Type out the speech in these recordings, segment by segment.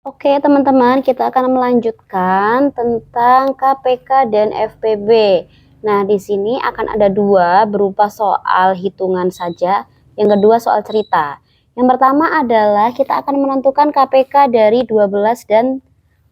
Oke, teman-teman, kita akan melanjutkan tentang KPK dan FPB. Nah, di sini akan ada dua berupa soal hitungan saja. Yang kedua soal cerita. Yang pertama adalah kita akan menentukan KPK dari 12 dan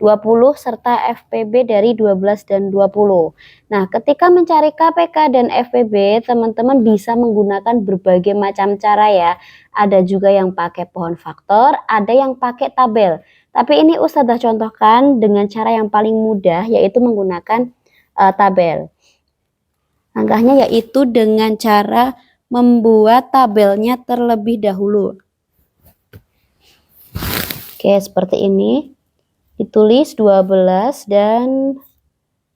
20 serta FPB dari 12 dan 20. Nah, ketika mencari KPK dan FPB, teman-teman bisa menggunakan berbagai macam cara ya. Ada juga yang pakai pohon faktor, ada yang pakai tabel. Tapi ini Ustazah contohkan dengan cara yang paling mudah, yaitu menggunakan tabel. Langkahnya yaitu dengan cara membuat tabelnya terlebih dahulu. Oke, seperti ini. Ditulis 12 dan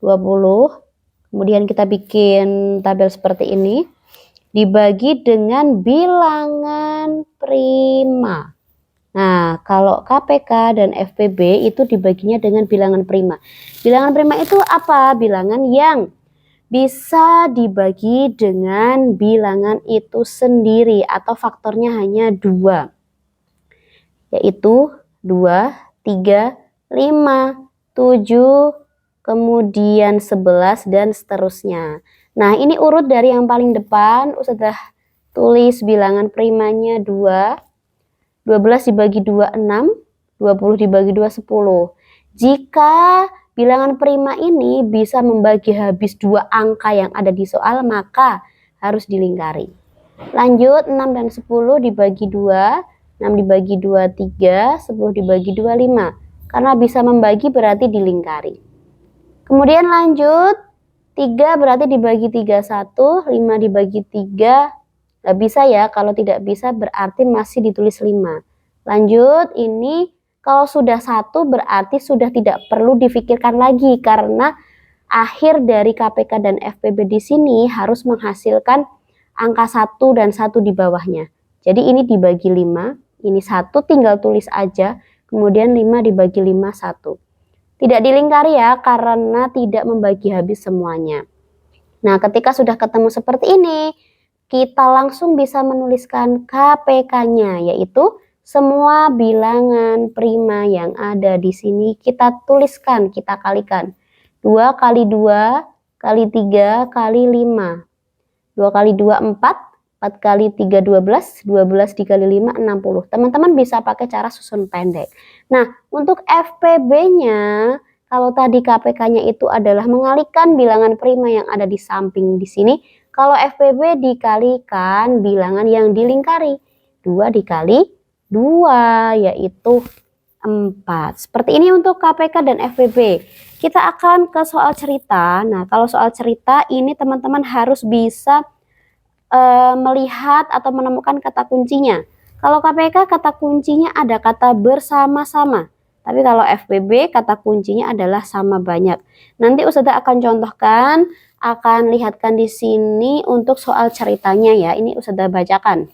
20. Kemudian kita bikin tabel seperti ini. Dibagi dengan bilangan prima. Nah, kalau KPK dan FPB itu dibaginya dengan bilangan prima. Bilangan prima itu apa? Bilangan yang bisa dibagi dengan bilangan itu sendiri atau faktornya hanya 2. Yaitu 2, 3, 5, 7, kemudian 11 dan seterusnya. Nah, ini urut dari yang paling depan. Ustazah tulis bilangan primanya 2. 12 dibagi 2, 6. 20 dibagi 2, 10. Jika bilangan prima ini bisa membagi habis 2 angka yang ada di soal, maka harus dilingkari. Lanjut, 6 dan 10 dibagi 2. 6 dibagi 2, 3. 10 dibagi 2, 5. Karena bisa membagi berarti dilingkari. Kemudian lanjut, 3 berarti dibagi 3, 1. 5 dibagi 3. Gak bisa ya, kalau tidak bisa berarti masih ditulis 5. Lanjut, ini kalau sudah 1 berarti sudah tidak perlu difikirkan lagi karena akhir dari KPK dan FPB di sini harus menghasilkan angka 1 dan 1 di bawahnya. Jadi ini dibagi 5, ini 1 tinggal tulis aja, kemudian 5 dibagi 5, 1. Tidak dilingkari ya karena tidak membagi habis semuanya. Nah, ketika sudah ketemu seperti ini, kita langsung bisa menuliskan KPK-nya, yaitu semua bilangan prima yang ada di sini kita tuliskan, kita kalikan. 2 kali 2 kali 3 kali 5. 2 kali 2, 4. 4 kali 3, 12. 12 dikali 5, 60. Teman-teman bisa pakai cara susun pendek. Nah, untuk FPB-nya, kalau tadi KPK-nya itu adalah mengalihkan bilangan prima yang ada di samping di sini, kalau FPB dikalikan bilangan yang dilingkari. 2 dikali 2 yaitu 4. Seperti ini untuk KPK dan FPB. Kita akan ke soal cerita. Nah, kalau soal cerita ini teman-teman harus bisa melihat atau menemukan kata kuncinya. Kalau KPK kata kuncinya ada kata bersama-sama. Tapi kalau FPB kata kuncinya adalah sama banyak. Nanti Ustazah akan contohkan, akan lihatkan di sini untuk soal ceritanya ya. Ini Ustazah bacakan.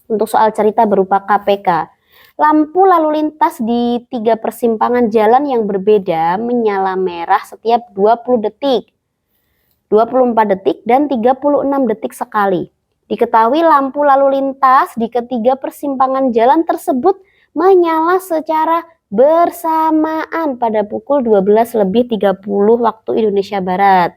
Untuk soal cerita berupa KPK. Lampu lalu lintas di 3 persimpangan jalan yang berbeda menyala merah setiap 20 detik. 24 detik dan 36 detik sekali. Diketahui lampu lalu lintas di ketiga persimpangan jalan tersebut menyala secara bersamaan pada pukul 12:30 waktu Indonesia Barat.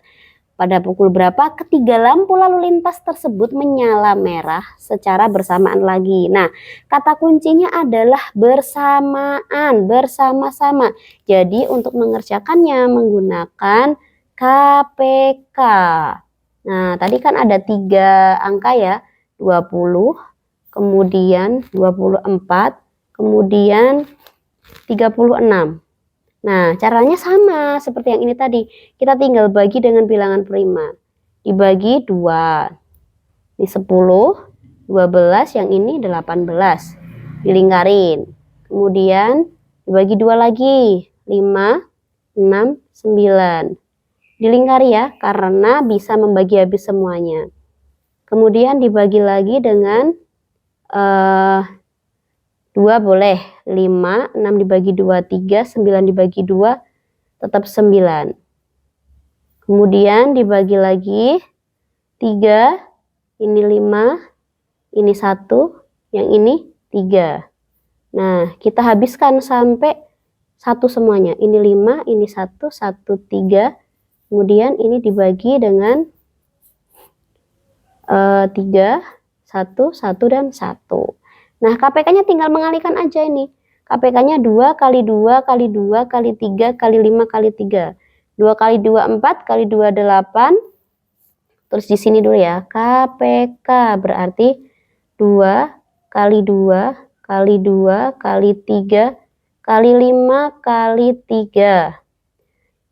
Pada pukul berapa ketiga lampu lalu lintas tersebut menyala merah secara bersamaan lagi. Nah, kata kuncinya adalah bersamaan, bersama-sama. Jadi untuk mengerjakannya menggunakan KPK. Nah, tadi kan ada 3 angka ya, 20, kemudian 24, kemudian 36. Nah, caranya sama seperti yang ini tadi. Kita tinggal bagi dengan bilangan prima. Dibagi 2. Ini 10, 12, yang ini 18. Dilingkarin. Kemudian dibagi 2 lagi. 5, 6, 9. Dilingkari ya, karena bisa membagi habis semuanya. Kemudian dibagi lagi dengan 2 boleh, 5, 6 dibagi 2, 3, 9 dibagi 2, tetap 9. Kemudian dibagi lagi, 3, ini 5, ini 1, yang ini 3. Nah, kita habiskan sampai 1 semuanya. Ini 5, ini 1, 1, 3. Kemudian ini dibagi dengan 3, 1, 1, dan 1. Nah, KPK-nya tinggal mengalihkan aja ini. KPK-nya 2 kali 2 kali 2 kali 3 kali 5 kali 3. 2 kali 2, 4, kali 2, 8. Terus di sini dulu ya, KPK berarti 2 kali 2 kali 2 kali 3 kali 5 kali 3.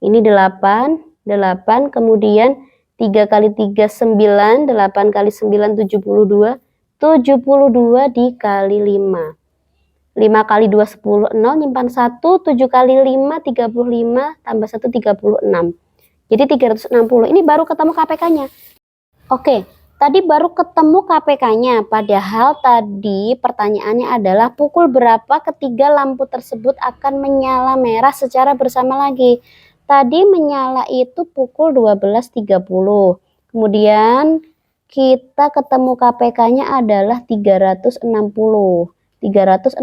Ini 8, 8, kemudian 3 kali 3, 9, 8 kali 9, 72, 72 dikali 5. 5 kali 2, 10, 0, nyimpan 1, 7 kali 5, 35, tambah 1, 36. Jadi 360, ini baru ketemu KPK-nya. Oke, tadi baru ketemu KPK-nya, padahal tadi pertanyaannya adalah pukul berapa ketiga lampu tersebut akan menyala merah secara bersama lagi. Tadi menyala itu pukul 12.30. Kemudian kita ketemu KPK-nya adalah 360. 360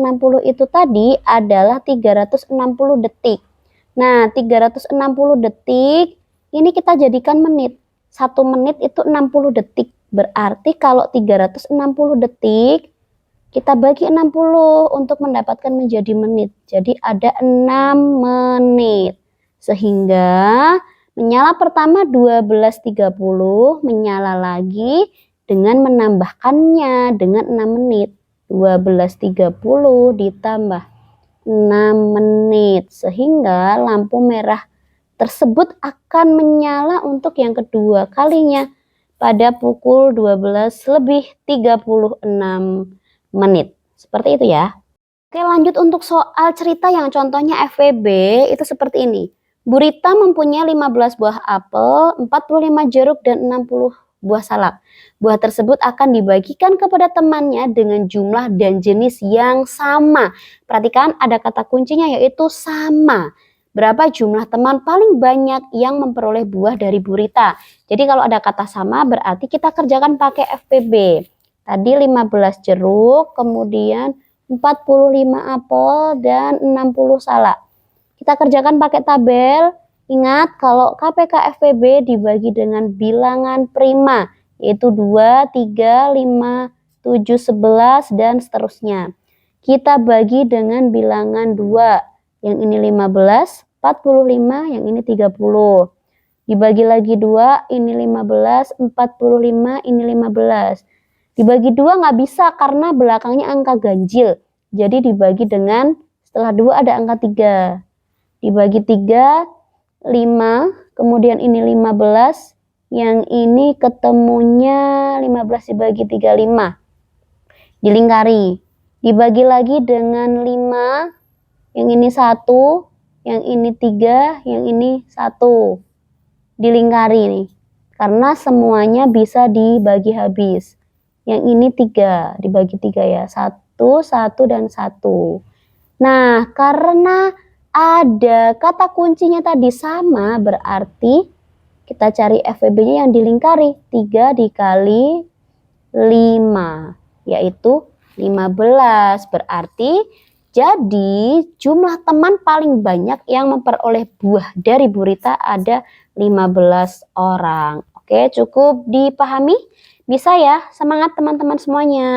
itu tadi adalah 360 detik. Nah, 360 detik ini kita jadikan menit. 1 menit itu 60 detik. Berarti kalau 360 detik kita bagi 60 untuk mendapatkan menjadi menit. Jadi ada 6 menit. Sehingga menyala pertama 12.30, menyala lagi dengan menambahkannya dengan 6 menit. 12.30 ditambah 6 menit. Sehingga lampu merah tersebut akan menyala untuk yang kedua kalinya pada pukul 12:36 menit. Seperti itu ya. Oke, lanjut untuk soal cerita yang contohnya FWB itu seperti ini. Bu Rita mempunyai 15 buah apel, 45 jeruk, dan 60 buah salak. Buah tersebut akan dibagikan kepada temannya dengan jumlah dan jenis yang sama. Perhatikan ada kata kuncinya yaitu sama. Berapa jumlah teman paling banyak yang memperoleh buah dari Bu Rita? Jadi kalau ada kata sama berarti kita kerjakan pakai FPB. Tadi 15 jeruk, kemudian 45 apel, dan 60 salak. Kita kerjakan pakai tabel. Ingat kalau KPK FPB dibagi dengan bilangan prima, yaitu 2, 3, 5, 7, 11, dan seterusnya. Kita bagi dengan bilangan 2, yang ini 15, 45, yang ini 30. Dibagi lagi 2, ini 15, 45, ini 15. Dibagi 2 nggak bisa karena belakangnya angka ganjil. Jadi dibagi dengan, setelah 2 ada angka 3. Dibagi 3, 5, kemudian ini 15, yang ini ketemunya 15 dibagi 3, 5. Dilingkari. Dibagi lagi dengan 5, yang ini 1, yang ini 3, yang ini 1. Dilingkari nih. Karena semuanya bisa dibagi habis. Yang ini 3, dibagi 3 ya. 1, 1, dan 1. Nah, karena ada kata kuncinya tadi sama, berarti kita cari FWB-nya yang dilingkari. 3 dikali 5, yaitu 15. Berarti jadi jumlah teman paling banyak yang memperoleh buah dari Bu Rita ada 15 orang. Oke, cukup dipahami? Bisa ya? Semangat teman-teman semuanya.